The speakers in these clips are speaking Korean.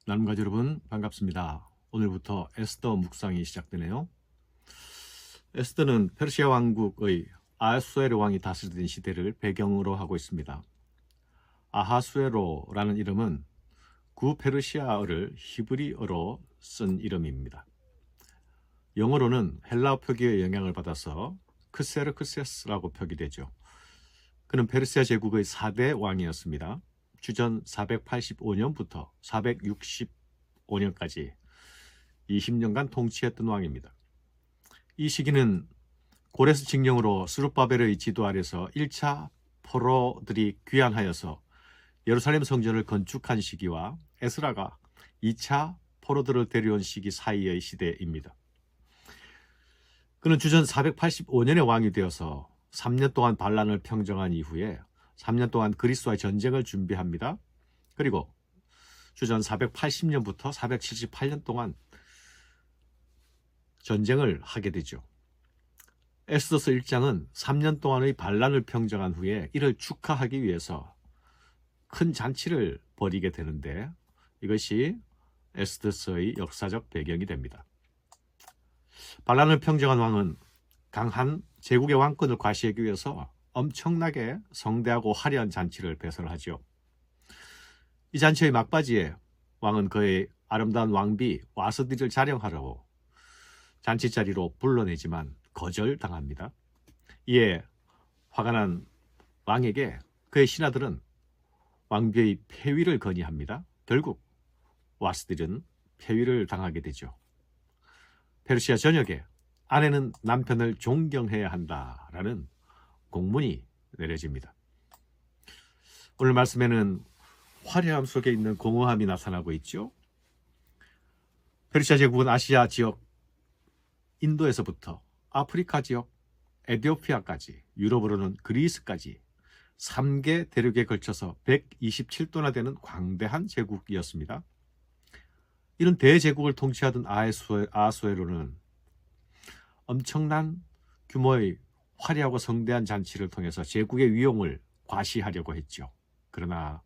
나눔가족 여러분 반갑습니다. 오늘부터 에스더 묵상이 시작되네요. 에스더는 페르시아 왕국의 아하수에로 왕이 다스리던 시대를 배경으로 하고 있습니다. 아하수에로라는 이름은 구페르시아어를 히브리어로 쓴 이름입니다. 영어로는 헬라어 표기의 영향을 받아서 크세르크세스라고 표기되죠. 그는 페르시아 제국의 4대 왕이었습니다. 주전 485년부터 465년까지 20년간 통치했던 왕입니다. 이 시기는 고레스 칙령으로 스룹바벨의 지도 아래서 1차 포로들이 귀환하여서 예루살렘 성전을 건축한 시기와 에스라가 2차 포로들을 데려온 시기 사이의 시대입니다. 그는 주전 485년에 왕이 되어서 3년 동안 반란을 평정한 이후에 3년 동안 그리스와의 전쟁을 준비합니다. 그리고 주전 480년부터 478년 동안 전쟁을 하게 되죠. 에스더서 1장은 3년 동안의 반란을 평정한 후에 이를 축하하기 위해서 큰 잔치를 벌이게 되는데 이것이 에스더서의 역사적 배경이 됩니다. 반란을 평정한 왕은 강한 제국의 왕권을 과시하기 위해서 엄청나게 성대하고 화려한 잔치를 배설하죠. 이 잔치의 막바지에 왕은 그의 아름다운 왕비 와스디를 자령하려고 잔치 자리로 불러내지만 거절당합니다. 이에 화가 난 왕에게 그의 신하들은 왕비의 폐위를 건의합니다. 결국 와스딜은 폐위를 당하게 되죠. 페르시아 전역에 아내는 남편을 존경해야 한다라는 공문이 내려집니다. 오늘 말씀에는 화려함 속에 있는 공허함이 나타나고 있죠. 페르시아 제국은 아시아 지역 인도에서부터 아프리카 지역 에티오피아까지 유럽으로는 그리스까지 3개 대륙에 걸쳐서 127도나 되는 광대한 제국이었습니다. 이런 대제국을 통치하던 아하수에로는 엄청난 규모의 화려하고 성대한 잔치를 통해서 제국의 위용을 과시하려고 했죠. 그러나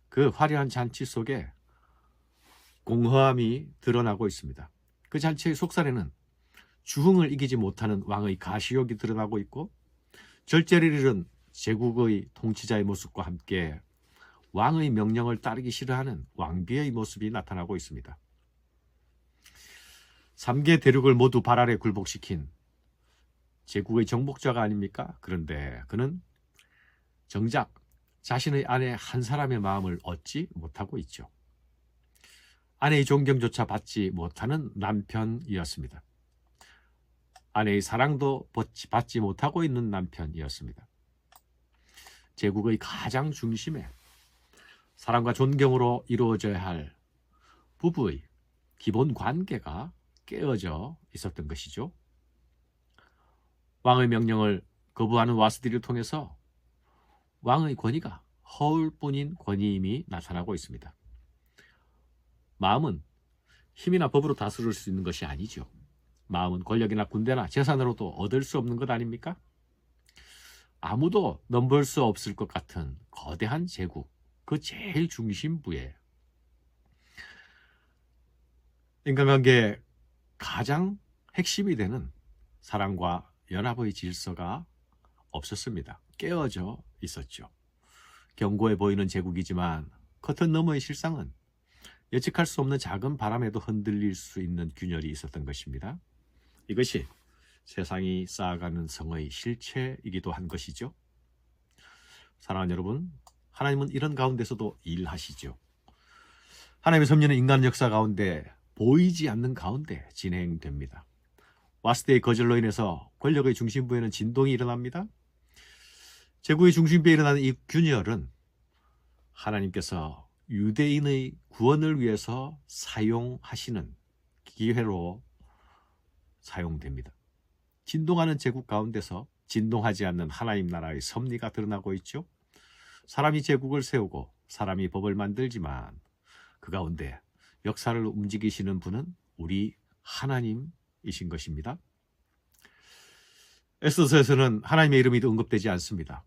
그 화려한 잔치 속에 공허함이 드러나고 있습니다. 그 잔치의 속살에는 주흥을 이기지 못하는 왕의 가시욕이 드러나고 있고 절제를 잃은 제국의 통치자의 모습과 함께 왕의 명령을 따르기 싫어하는 왕비의 모습이 나타나고 있습니다. 3개 대륙을 모두 발 아래 굴복시킨 제국의 정복자가 아닙니까? 그런데 그는 정작 자신의 아내 한 사람의 마음을 얻지 못하고 있죠. 아내의 존경조차 받지 못하는 남편이었습니다. 아내의 사랑도 받지 못하고 있는 남편이었습니다. 제국의 가장 중심에 사랑과 존경으로 이루어져야 할 부부의 기본 관계가 깨어져 있었던 것이죠. 왕의 명령을 거부하는 와스디를 통해서 왕의 권위가 허울 뿐인 권위임이 나타나고 있습니다. 마음은 힘이나 법으로 다스릴 수 있는 것이 아니죠. 마음은 권력이나 군대나 재산으로도 얻을 수 없는 것 아닙니까? 아무도 넘볼 수 없을 것 같은 거대한 제국, 그 제일 중심부에 인간관계의 가장 핵심이 되는 사랑과 연합의 질서가 없었습니다. 깨어져 있었죠. 견고해 보이는 제국이지만 커튼 너머의 실상은 예측할 수 없는 작은 바람에도 흔들릴 수 있는 균열이 있었던 것입니다. 이것이 세상이 쌓아가는 성의 실체이기도 한 것이죠. 사랑하는 여러분, 하나님은 이런 가운데서도 일하시죠. 하나님의 섭리는 인간 역사 가운데 보이지 않는 가운데 진행됩니다. 와스디의 거절로 인해서 권력의 중심부에는 진동이 일어납니다. 제국의 중심부에 일어나는 이 균열은 하나님께서 유대인의 구원을 위해서 사용하시는 기회로 사용됩니다. 진동하는 제국 가운데서 진동하지 않는 하나님 나라의 섭리가 드러나고 있죠. 사람이 제국을 세우고 사람이 법을 만들지만 그 가운데 역사를 움직이시는 분은 우리 하나님이신 것입니다. 에스더서에서는 하나님의 이름이 언급되지 않습니다.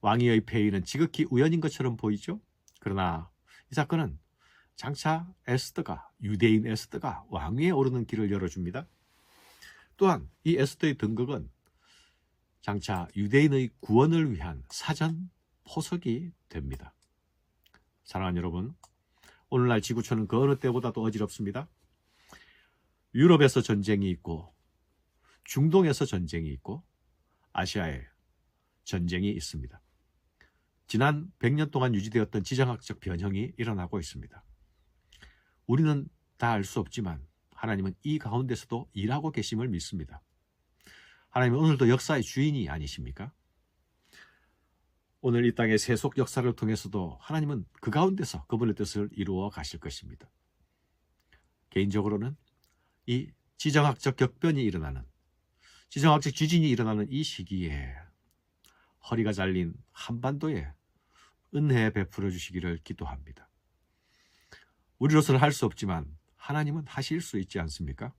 왕위의 폐위는 지극히 우연인 것처럼 보이죠. 그러나 이 사건은 장차 에스더가, 유대인 에스더가 왕위에 오르는 길을 열어줍니다. 또한 이 에스더의 등극은 장차 유대인의 구원을 위한 사전 포석이 됩니다. 사랑하는 여러분, 오늘날 지구촌은 그 어느 때보다도 어지럽습니다. 유럽에서 전쟁이 있고, 중동에서 전쟁이 있고, 아시아에 전쟁이 있습니다. 지난 100년 동안 유지되었던 지정학적 변형이 일어나고 있습니다. 우리는 다 알 수 없지만 하나님은 이 가운데서도 일하고 계심을 믿습니다. 하나님은 오늘도 역사의 주인이 아니십니까? 오늘 이 땅의 세속 역사를 통해서도 하나님은 그 가운데서 그분의 뜻을 이루어 가실 것입니다. 개인적으로는 이 지정학적 격변이 일어나는, 지정학적 지진이 일어나는 이 시기에 허리가 잘린 한반도에 은혜 베풀어 주시기를 기도합니다. 우리로서는 할 수 없지만 하나님은 하실 수 있지 않습니까?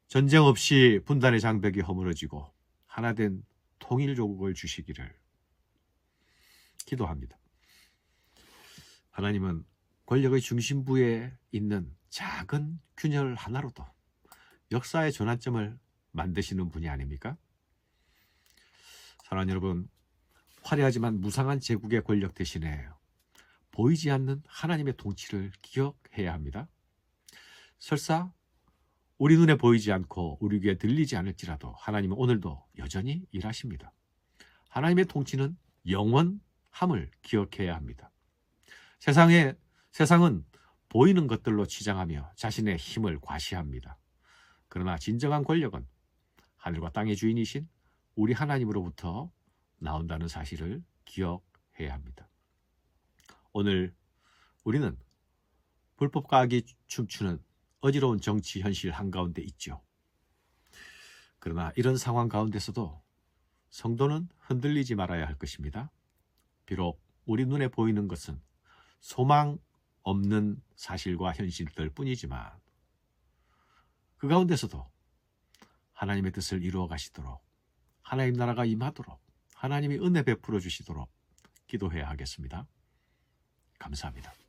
전쟁 없이 분단의 장벽이 허물어지고 하나된 통일조국을 주시기를 기도합니다. 하나님은 권력의 중심부에 있는 작은 균열 하나로도 역사의 전환점을 만드시는 분이 아닙니까? 사랑하는 여러분, 화려하지만 무상한 제국의 권력 대신에 보이지 않는 하나님의 통치를 기억해야 합니다. 설사 우리 눈에 보이지 않고 우리 귀에 들리지 않을지라도 하나님은 오늘도 여전히 일하십니다. 하나님의 통치는 영원함을 기억해야 합니다. 세상은 보이는 것들로 치장하며 자신의 힘을 과시합니다. 그러나 진정한 권력은 하늘과 땅의 주인이신 우리 하나님으로부터 나온다는 사실을 기억해야 합니다. 오늘 우리는 불법 가학이 춤추는 어지러운 정치 현실 한가운데 있죠. 그러나 이런 상황 가운데서도 성도는 흔들리지 말아야 할 것입니다. 비록 우리 눈에 보이는 것은 소망 없는 사실과 현실들 뿐이지만 그 가운데서도 하나님의 뜻을 이루어 가시도록, 하나님 나라가 임하도록, 하나님이 은혜 베풀어 주시도록 기도해야 하겠습니다. 감사합니다.